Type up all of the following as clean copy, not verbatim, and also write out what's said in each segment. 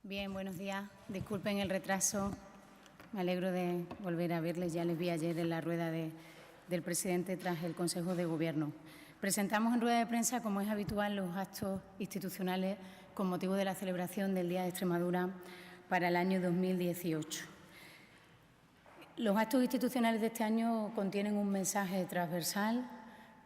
Bien, buenos días. Disculpen el retraso. Me alegro de volver a verles. Ya les vi ayer en la rueda del presidente tras el Consejo de Gobierno. Presentamos en rueda de prensa, como es habitual, los actos institucionales con motivo de la celebración del Día de Extremadura para el año 2018. Los actos institucionales de este año contienen un mensaje transversal,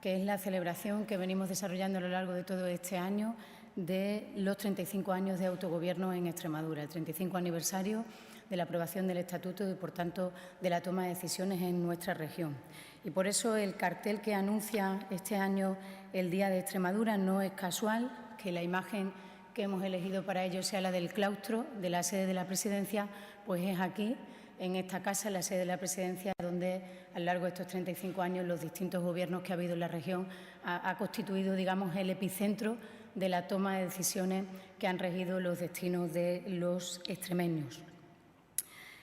que es la celebración que venimos desarrollando a lo largo de todo este año de los 35 años de autogobierno en Extremadura, el 35 aniversario de la aprobación del Estatuto y, por tanto, de la toma de decisiones en nuestra región. Y por eso el cartel que anuncia este año el Día de Extremadura no es casual, que la imagen que hemos elegido para ello sea la del claustro de la sede de la Presidencia, pues es aquí, en esta casa, en la sede de la Presidencia, donde a lo largo de estos 35 años los distintos gobiernos que ha habido en la región ha constituido, digamos, el epicentro de la toma de decisiones que han regido los destinos de los extremeños.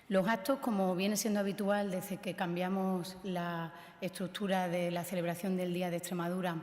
Los actos, como viene siendo habitual desde que cambiamos la estructura de la celebración del Día de Extremadura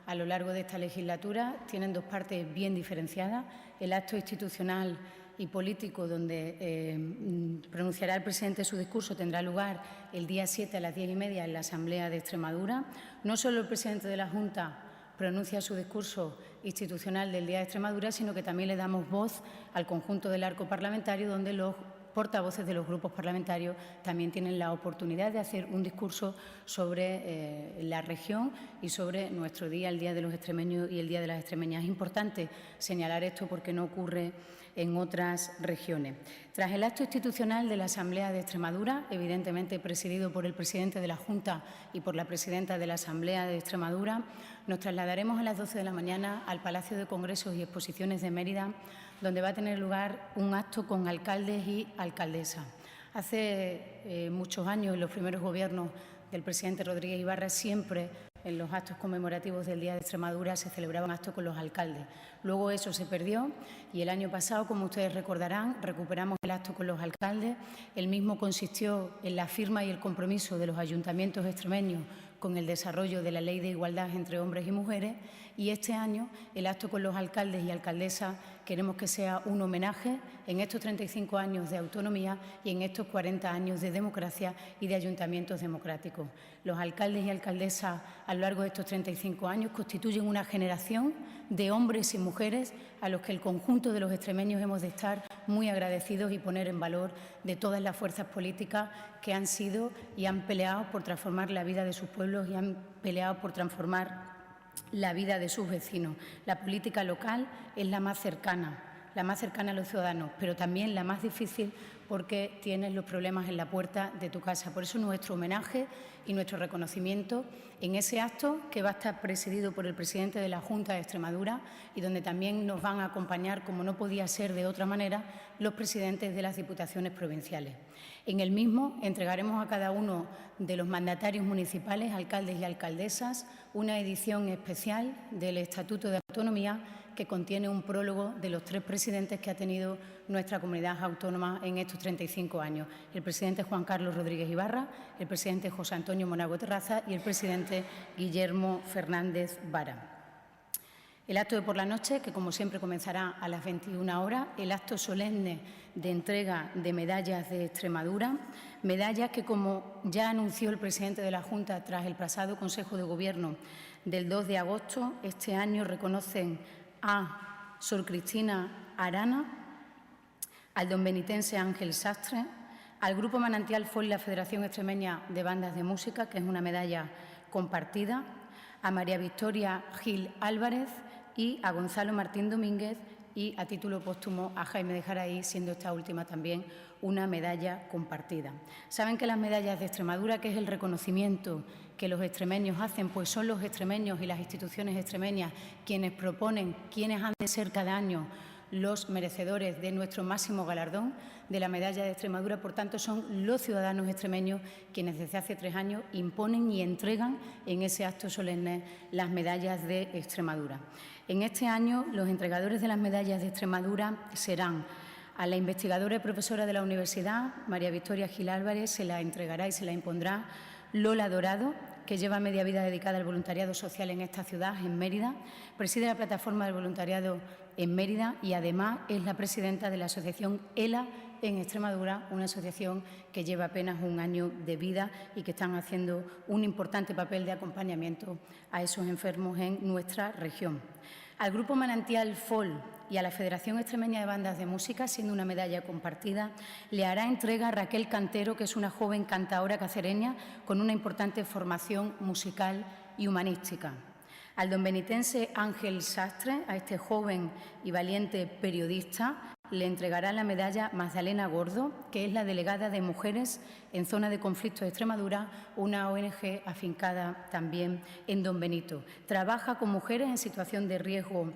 a lo largo de esta legislatura, tienen dos partes bien diferenciadas. El acto institucional y político, donde pronunciará el presidente su discurso, tendrá lugar el día 7 a las 10:30 en la Asamblea de Extremadura. No solo el presidente de la Junta pronuncia su discurso institucional del Día de Extremadura, sino que también le damos voz al conjunto del arco parlamentario, donde los portavoces de los grupos parlamentarios también tienen la oportunidad de hacer un discurso sobre la región y sobre nuestro día, el Día de los Extremeños y el Día de las Extremeñas. Es importante señalar esto porque no ocurre en otras regiones. Tras el acto institucional de la Asamblea de Extremadura, evidentemente presidido por el presidente de la Junta y por la presidenta de la Asamblea de Extremadura, nos trasladaremos a las 12 de la mañana al Palacio de Congresos y Exposiciones de Mérida, donde va a tener lugar un acto con alcaldes y alcaldesas. Hace muchos años, en los primeros gobiernos del presidente Rodríguez Ibarra, siempre en los actos conmemorativos del Día de Extremadura se celebraban actos con los alcaldes. Luego eso se perdió y el año pasado, como ustedes recordarán, recuperamos el acto con los alcaldes. El mismo consistió en la firma y el compromiso de los ayuntamientos extremeños con el desarrollo de la Ley de Igualdad entre hombres y mujeres, y este año el acto con los alcaldes y alcaldesas queremos que sea un homenaje en estos 35 años de autonomía y en estos 40 años de democracia y de ayuntamientos democráticos. Los alcaldes y alcaldesas a lo largo de estos 35 años constituyen una generación de hombres y mujeres a los que el conjunto de los extremeños hemos de estar muy agradecidos y poner en valor de todas las fuerzas políticas que han sido y han peleado por transformar la vida de sus pueblos y han peleado por transformar la vida de sus vecinos. La política local es la más cercana a los ciudadanos, pero también la más difícil porque tienes los problemas en la puerta de tu casa. Por eso nuestro homenaje y nuestro reconocimiento en ese acto, que va a estar presidido por el presidente de la Junta de Extremadura y donde también nos van a acompañar, como no podía ser de otra manera, los presidentes de las diputaciones provinciales. En el mismo entregaremos a cada uno de los mandatarios municipales, alcaldes y alcaldesas, una edición especial del Estatuto de Autonomía que contiene un prólogo de los 3 presidentes que ha tenido nuestra comunidad autónoma en estos 35 años. El presidente Juan Carlos Rodríguez Ibarra, el presidente José Antonio Monago Terraza y el presidente Guillermo Fernández Vara. El acto de por la noche, que como siempre comenzará a las 21 horas, el acto solemne de entrega de medallas de Extremadura, medallas que, como ya anunció el presidente de la Junta tras el pasado Consejo de Gobierno del 2 de agosto, este año reconocen a Sor Cristina Arana, al don benitense Ángel Sastre, al Grupo Manantial Fue la Federación Extremeña de Bandas de Música, que es una medalla compartida, a María Victoria Gil Álvarez y a Gonzalo Martín Domínguez, y a título póstumo a Jaime de Jaraí, siendo esta última también una medalla compartida. Saben que las medallas de Extremadura, que es el reconocimiento que los extremeños hacen, pues son los extremeños y las instituciones extremeñas quienes proponen quiénes han de ser cada año los merecedores de nuestro máximo galardón de la medalla de Extremadura. Por tanto, son los ciudadanos extremeños quienes desde hace 3 años imponen y entregan en ese acto solemne las medallas de Extremadura. En este año, los entregadores de las medallas de Extremadura serán a la investigadora y profesora de la universidad, María Victoria Gil Álvarez, se la entregará y se la impondrá Lola Dorado, que lleva media vida dedicada al voluntariado social en esta ciudad, en Mérida. Preside la plataforma del voluntariado en Mérida y además es la presidenta de la asociación ELA en Extremadura, una asociación que lleva apenas un año de vida y que están haciendo un importante papel de acompañamiento a esos enfermos en nuestra región. Al Grupo Manantial FOL y a la Federación Extremeña de Bandas de Música, siendo una medalla compartida, le hará entrega Raquel Cantero, que es una joven cantaora cacereña con una importante formación musical y humanística. Al donbenitense Ángel Sastre, a este joven y valiente periodista, le entregará la medalla Magdalena Gordo, que es la delegada de Mujeres en Zona de Conflicto de Extremadura, una ONG afincada también en Don Benito. Trabaja con mujeres en situación de riesgo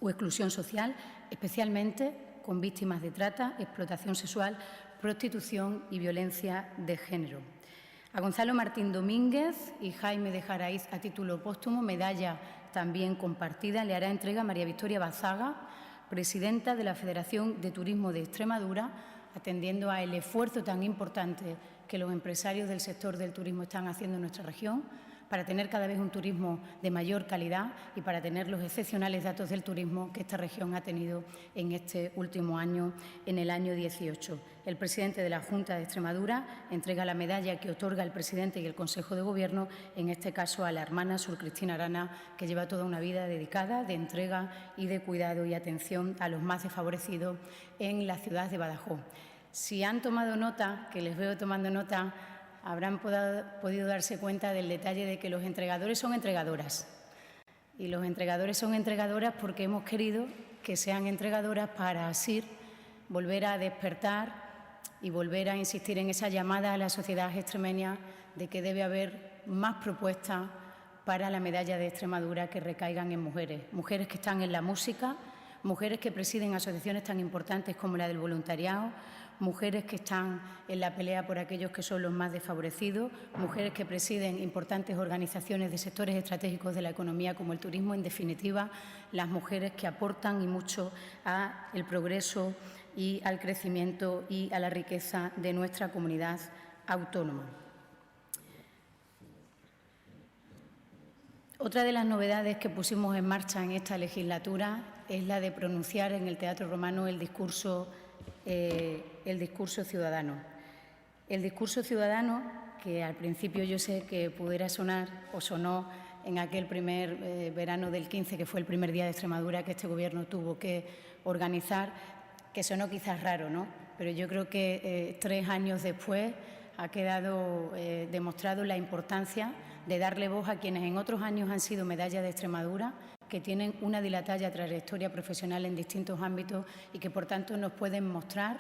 o exclusión social, especialmente con víctimas de trata, explotación sexual, prostitución y violencia de género. A Gonzalo Martín Domínguez y Jaime de Jaraíz, a título póstumo, medalla también compartida, le hará entrega María Victoria Bazaga, presidenta de la Federación de Turismo de Extremadura, atendiendo al esfuerzo tan importante que los empresarios del sector del turismo están haciendo en nuestra región para tener cada vez un turismo de mayor calidad y para tener los excepcionales datos del turismo que esta región ha tenido en este último año, en el año 18. El presidente de la Junta de Extremadura entrega la medalla que otorga el presidente y el Consejo de Gobierno, en este caso a la hermana Sor Cristina Arana, que lleva toda una vida dedicada de entrega y de cuidado y atención a los más desfavorecidos en la ciudad de Badajoz. Si han tomado nota, que les veo tomando nota, habrán podido darse cuenta del detalle de que los entregadores son entregadoras. Y los entregadores son entregadoras porque hemos querido que sean entregadoras para así volver a despertar y volver a insistir en esa llamada a la sociedad extremeña de que debe haber más propuestas para la medalla de Extremadura que recaigan en mujeres. Mujeres que están en la música, mujeres que presiden asociaciones tan importantes como la del voluntariado, mujeres que están en la pelea por aquellos que son los más desfavorecidos, mujeres que presiden importantes organizaciones de sectores estratégicos de la economía como el turismo, en definitiva, las mujeres que aportan y mucho al progreso y al crecimiento y a la riqueza de nuestra comunidad autónoma. Otra de las novedades que pusimos en marcha en esta legislatura es la de pronunciar en el Teatro Romano el discurso ciudadano. El discurso ciudadano, que al principio yo sé que pudiera sonar o sonó en aquel primer verano del 15, que fue el primer día de Extremadura que este Gobierno tuvo que organizar, que sonó quizás raro, ¿no? Pero yo creo que 3 años después ha quedado demostrado la importancia de darle voz a quienes en otros años han sido medalla de Extremadura, que tienen una dilatada trayectoria profesional en distintos ámbitos y que, por tanto, nos pueden mostrar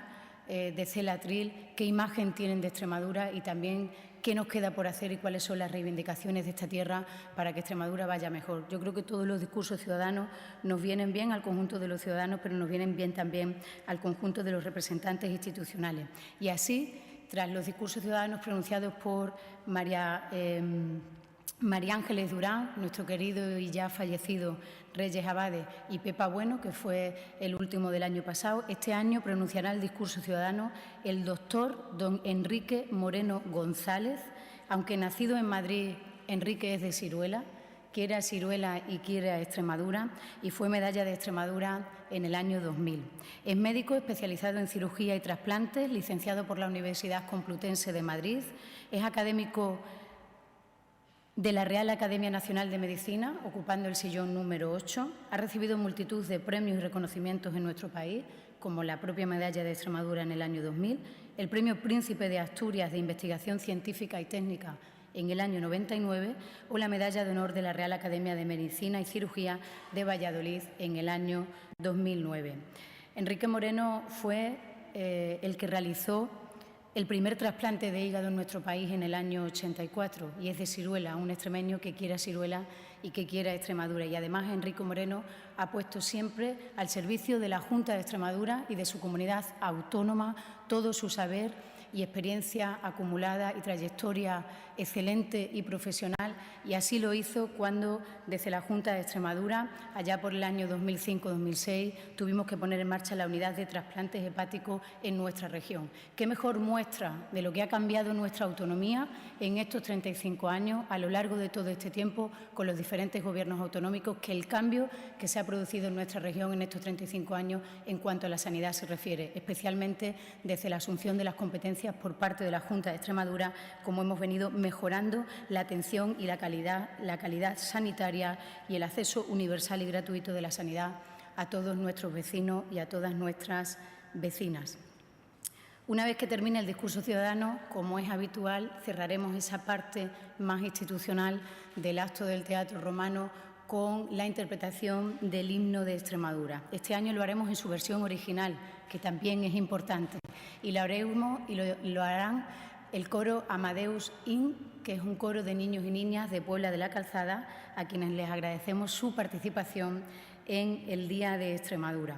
desde el atril qué imagen tienen de Extremadura y también qué nos queda por hacer y cuáles son las reivindicaciones de esta tierra para que Extremadura vaya mejor. Yo creo que todos los discursos ciudadanos nos vienen bien al conjunto de los ciudadanos, pero nos vienen bien también al conjunto de los representantes institucionales. Y así, tras los discursos ciudadanos pronunciados por María Ángeles Durán, nuestro querido y ya fallecido Reyes Abade, y Pepa Bueno, que fue el último del año pasado, este año pronunciará el discurso ciudadano el doctor don Enrique Moreno González. Aunque nacido en Madrid, Enrique es de Siruela, quiere a Siruela y quiere a Extremadura, y fue medalla de Extremadura en el año 2000. Es médico especializado en cirugía y trasplantes, licenciado por la Universidad Complutense de Madrid, es académico de la Real Academia Nacional de Medicina, ocupando el sillón número 8. Ha recibido multitud de premios y reconocimientos en nuestro país, como la propia medalla de Extremadura en el año 2000, el Premio Príncipe de Asturias de Investigación Científica y Técnica en el año 99 o la Medalla de Honor de la Real Academia de Medicina y Cirugía de Valladolid en el año 2009. Enrique Moreno fue el que realizó el primer trasplante de hígado en nuestro país en el año 84 y es de Siruela, un extremeño que quiere a Siruela y que quiere a Extremadura. Y además Enrique Moreno ha puesto siempre al servicio de la Junta de Extremadura y de su comunidad autónoma todo su saber y experiencia acumulada y trayectoria excelente y profesional, y así lo hizo cuando desde la Junta de Extremadura, allá por el año 2005-2006, tuvimos que poner en marcha la unidad de trasplantes hepáticos en nuestra región. ¿Qué mejor muestra de lo que ha cambiado nuestra autonomía en estos 35 años, a lo largo de todo este tiempo, con los diferentes gobiernos autonómicos, que el cambio que se ha producido en nuestra región en estos 35 años en cuanto a la sanidad se refiere, especialmente desde la asunción de las competencias por parte de la Junta de Extremadura, como hemos venido mejorando la atención y la calidad sanitaria y el acceso universal y gratuito de la sanidad a todos nuestros vecinos y a todas nuestras vecinas. Una vez que termine el discurso ciudadano, como es habitual, cerraremos esa parte más institucional del acto del Teatro Romano con la interpretación del himno de Extremadura. Este año lo haremos en su versión original, que también es importante, y lo haremos y lo harán el coro Amadeus In, que es un coro de niños y niñas de Puebla de la Calzada, a quienes les agradecemos su participación en el Día de Extremadura.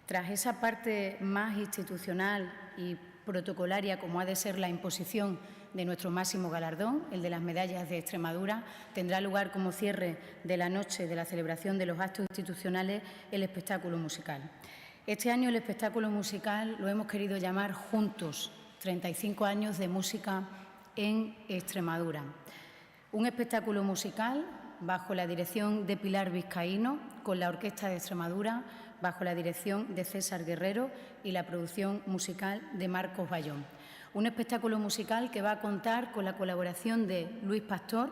Tras esa parte más institucional y protocolaria, como ha de ser la imposición de nuestro máximo galardón, el de las medallas de Extremadura, tendrá lugar como cierre de la noche de la celebración de los actos institucionales el espectáculo musical. Este año el espectáculo musical lo hemos querido llamar Juntos, 35 años de música en Extremadura. Un espectáculo musical bajo la dirección de Pilar Vizcaíno, con la Orquesta de Extremadura, bajo la dirección de César Guerrero y la producción musical de Marcos Bayón. Un espectáculo musical que va a contar con la colaboración de Luis Pastor,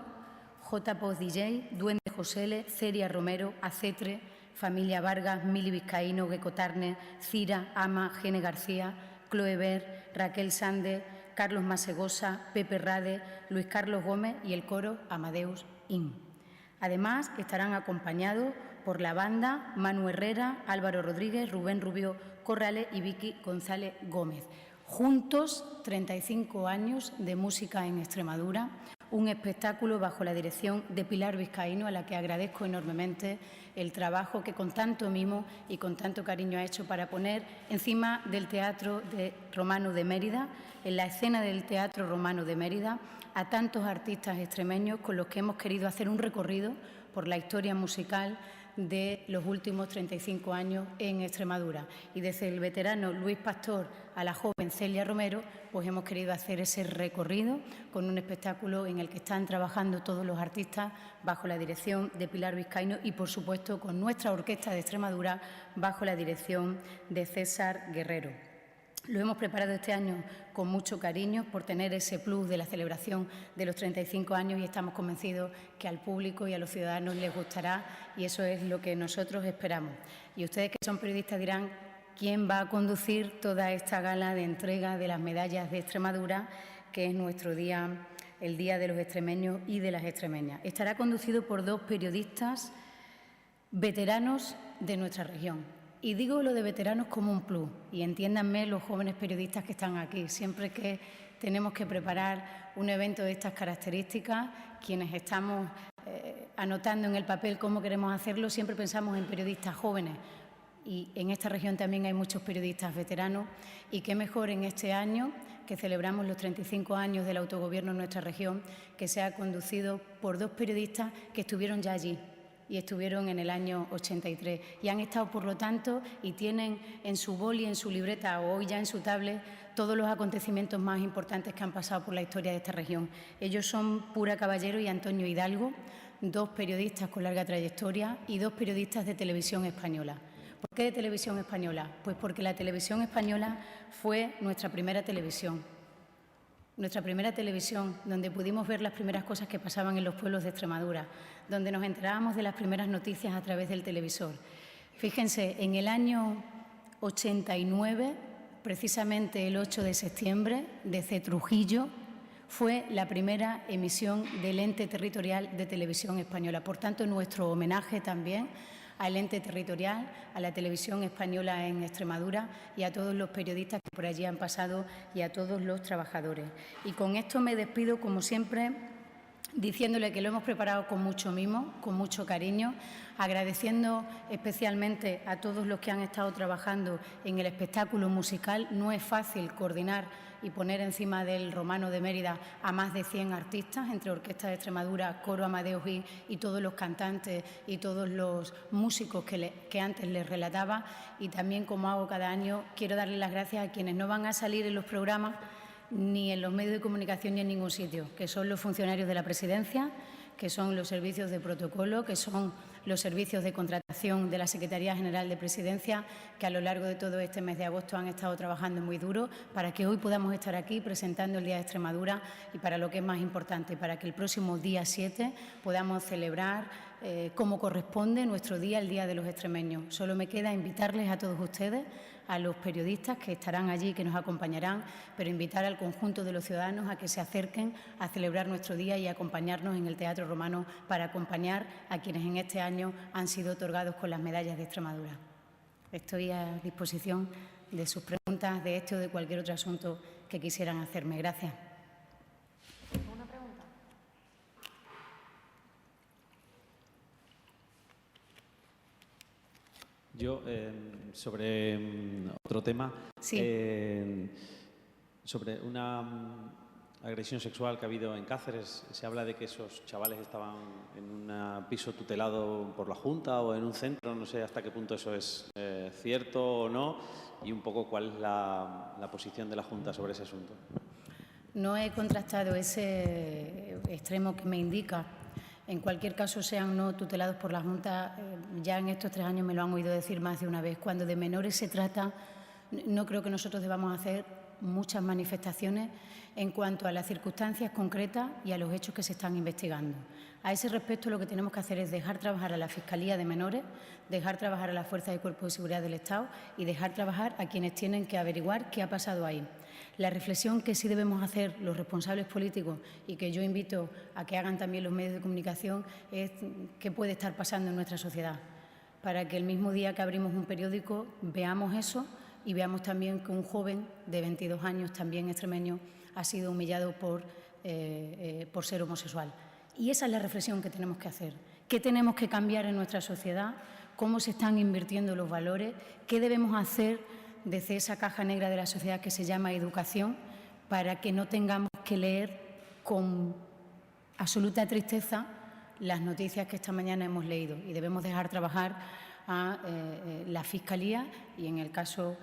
J. Poz DJ, Duende Josele, Ceria Romero, Acetre, Familia Vargas, Mili Vizcaíno, Gecko Turner, Cira, Ama, Gene García, Chloe Ver, Raquel Sande, Carlos Masegosa, Pepe Rade, Luis Carlos Gómez y el coro Amadeus In. Además, estarán acompañados por la banda Manu Herrera, Álvaro Rodríguez, Rubén Rubio Corrales y Vicky González Gómez. Juntos, 35 años de música en Extremadura, un espectáculo bajo la dirección de Pilar Vizcaíno, a la que agradezco enormemente el trabajo que con tanto mimo y con tanto cariño ha hecho para poner encima del Teatro Romano de Mérida, en la escena del Teatro Romano de Mérida, a tantos artistas extremeños con los que hemos querido hacer un recorrido por la historia musical de los últimos 35 años en Extremadura. Y desde el veterano Luis Pastor a la joven Celia Romero, pues hemos querido hacer ese recorrido con un espectáculo en el que están trabajando todos los artistas bajo la dirección de Pilar Vizcaíno y, por supuesto, con nuestra Orquesta de Extremadura bajo la dirección de César Guerrero. Lo hemos preparado este año con mucho cariño por tener ese plus de la celebración de los 35 años y estamos convencidos que al público y a los ciudadanos les gustará y eso es lo que nosotros esperamos. Y ustedes que son periodistas dirán quién va a conducir toda esta gala de entrega de las medallas de Extremadura, que es nuestro día, el Día de los Extremeños y de las extremeñas. Estará conducido por dos periodistas veteranos de nuestra región. Y digo lo de veteranos como un plus, y entiéndanme los jóvenes periodistas que están aquí. Siempre que tenemos que preparar un evento de estas características, quienes estamos anotando en el papel cómo queremos hacerlo, siempre pensamos en periodistas jóvenes. Y en esta región también hay muchos periodistas veteranos, y qué mejor en este año, que celebramos los 35 años del autogobierno en nuestra región, que sea conducido por dos periodistas que estuvieron ya allí. Y estuvieron en el año 83 y han estado, por lo tanto, y tienen en su boli, en su libreta o hoy ya en su tablet todos los acontecimientos más importantes que han pasado por la historia de esta región. Ellos son Pura Caballero y Antonio Hidalgo, dos periodistas con larga trayectoria y dos periodistas de Televisión Española. ¿Por qué de Televisión Española? Pues porque la Televisión Española fue nuestra primera televisión. Nuestra primera televisión, donde pudimos ver las primeras cosas que pasaban en los pueblos de Extremadura, donde nos enterábamos de las primeras noticias a través del televisor. Fíjense, en el año 89, precisamente el 8 de septiembre, desde Trujillo, fue la primera emisión del ente territorial de Televisión Española. Por tanto, nuestro homenaje también al ente territorial, a la Televisión Española en Extremadura y a todos los periodistas que por allí han pasado y a todos los trabajadores. Y con esto me despido, como siempre, diciéndole que lo hemos preparado con mucho mimo, con mucho cariño, agradeciendo especialmente a todos los que han estado trabajando en el espectáculo musical. No es fácil coordinar y poner encima del Romano de Mérida a más de 100 artistas, entre Orquesta de Extremadura, Coro Amadeus y todos los cantantes y todos los músicos que antes les relataba. Y también, como hago cada año, quiero darles las gracias a quienes no van a salir en los programas ni en los medios de comunicación ni en ningún sitio, que son los funcionarios de la Presidencia, que son los servicios de protocolo, que son los servicios de contratación de la Secretaría General de Presidencia, que a lo largo de todo este mes de agosto han estado trabajando muy duro para que hoy podamos estar aquí presentando el Día de Extremadura y, para lo que es más importante, para que el próximo día 7 podamos celebrar como corresponde nuestro día, el Día de los Extremeños. Solo me queda invitarles a todos ustedes, a los periodistas que estarán allí, que nos acompañarán, pero invitar al conjunto de los ciudadanos a que se acerquen a celebrar nuestro día y a acompañarnos en el Teatro Romano para acompañar a quienes en este año han sido otorgados con las medallas de Extremadura. Estoy a disposición de sus preguntas de este o de cualquier otro asunto que quisieran hacerme. Gracias. ¿Una pregunta? Yo, sobre otro tema, Sí. sobre una agresión sexual que ha habido en Cáceres, se habla de que esos chavales estaban en un piso tutelado por la Junta o en un centro, no sé hasta qué punto eso es cierto o no, y un poco cuál es la posición de la Junta sobre ese asunto. No he contrastado ese extremo que me indica. En cualquier caso, sean no tutelados por la Junta, ya en estos 3 años me lo han oído decir más de una vez. Cuando de menores se trata, no creo que nosotros debamos hacer muchas manifestaciones en cuanto a las circunstancias concretas y a los hechos que se están investigando. A ese respecto, lo que tenemos que hacer es dejar trabajar a la Fiscalía de Menores, dejar trabajar a las Fuerzas y Cuerpos de Seguridad del Estado y dejar trabajar a quienes tienen que averiguar qué ha pasado ahí. La reflexión que sí debemos hacer los responsables políticos y que yo invito a que hagan también los medios de comunicación es qué puede estar pasando en nuestra sociedad, para que el mismo día que abrimos un periódico veamos eso y veamos también que un joven de 22 años, también extremeño, ha sido humillado por ser homosexual. Y esa es la reflexión que tenemos que hacer. ¿Qué tenemos que cambiar en nuestra sociedad? ¿Cómo se están invirtiendo los valores? ¿Qué debemos hacer desde esa caja negra de la sociedad que se llama educación para que no tengamos que leer con absoluta tristeza las noticias que esta mañana hemos leído? Y debemos dejar trabajar a la Fiscalía y, en el caso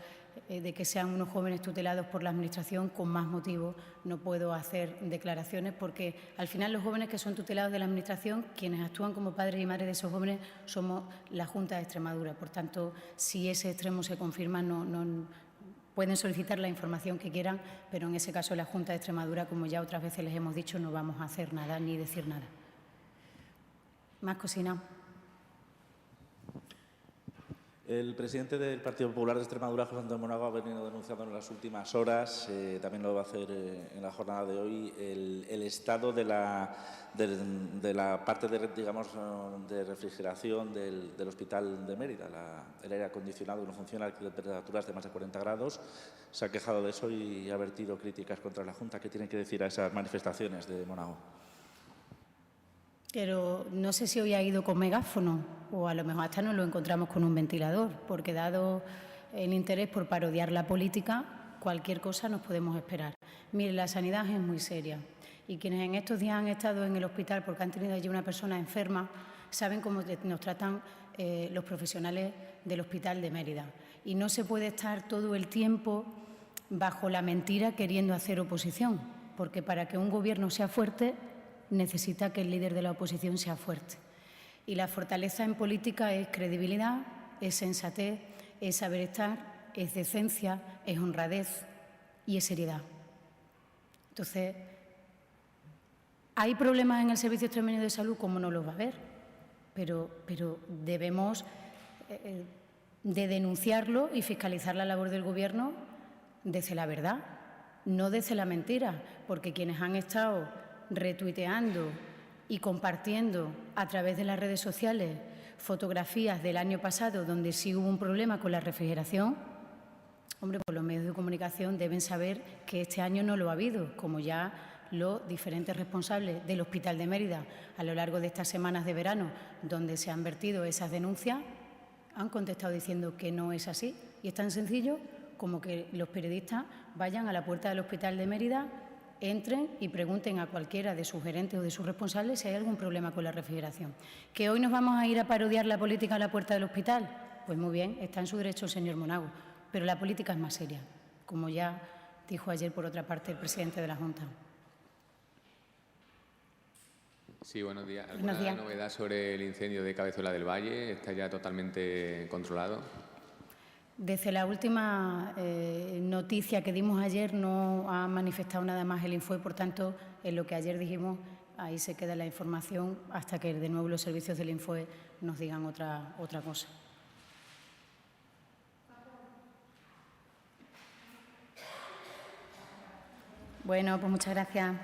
de que sean unos jóvenes tutelados por la Administración, con más motivo no puedo hacer declaraciones, porque al final los jóvenes que son tutelados de la Administración, quienes actúan como padres y madres de esos jóvenes, somos la Junta de Extremadura. Por tanto, si ese extremo se confirma, no pueden solicitar la información que quieran, pero en ese caso la Junta de Extremadura, como ya otras veces les hemos dicho, no vamos a hacer nada ni decir nada. ¿Más cocina? El presidente del Partido Popular de Extremadura, José Antonio Monago, ha venido denunciando en las últimas horas, también lo va a hacer en la jornada de hoy, el estado de la parte de refrigeración del Hospital de Mérida. El aire acondicionado no funciona a temperaturas de más de 40 grados. Se ha quejado de eso y ha vertido críticas contra la Junta. ¿Qué tiene que decir a esas manifestaciones de Monago? Pero no sé si hoy ha ido con megáfono o a lo mejor hasta nos lo encontramos con un ventilador, porque dado el interés por parodiar la política, cualquier cosa nos podemos esperar. Mire, la sanidad es muy seria y quienes en estos días han estado en el hospital porque han tenido allí una persona enferma saben cómo nos tratan los profesionales del Hospital de Mérida. Y no se puede estar todo el tiempo bajo la mentira queriendo hacer oposición, porque para que un gobierno sea fuerte necesita que el líder de la oposición sea fuerte. Y la fortaleza en política es credibilidad, es sensatez, es saber estar, es decencia, es honradez y es seriedad. Entonces, ¿hay problemas en el Servicio Extremeño de Salud? ¿Cómo no los va a haber? Pero debemos de denunciarlo y fiscalizar la labor del Gobierno desde la verdad, no desde la mentira, porque quienes han estado retuiteando y compartiendo a través de las redes sociales fotografías del año pasado donde sí hubo un problema con la refrigeración, hombre, pues los medios de comunicación deben saber que este año no lo ha habido, como ya los diferentes responsables del Hospital de Mérida a lo largo de estas semanas de verano, donde se han vertido esas denuncias, han contestado diciendo que no es así. Y es tan sencillo como que los periodistas vayan a la puerta del Hospital de Mérida, entren y pregunten a cualquiera de sus gerentes o de sus responsables si hay algún problema con la refrigeración. ¿Que hoy nos vamos a ir a parodiar la política a la puerta del hospital? Pues muy bien, está en su derecho el señor Monago, pero la política es más seria, como ya dijo ayer, por otra parte, el presidente de la Junta. Sí, buenos días. Buenos ¿Alguna días. novedad sobre el incendio de Cabezuela del Valle? ¿Está ya totalmente controlado? Desde la última noticia que dimos ayer no ha manifestado nada más el Infue, por tanto, en lo que ayer dijimos, ahí se queda la información hasta que de nuevo los servicios del Infue nos digan otra cosa. Bueno, pues muchas gracias.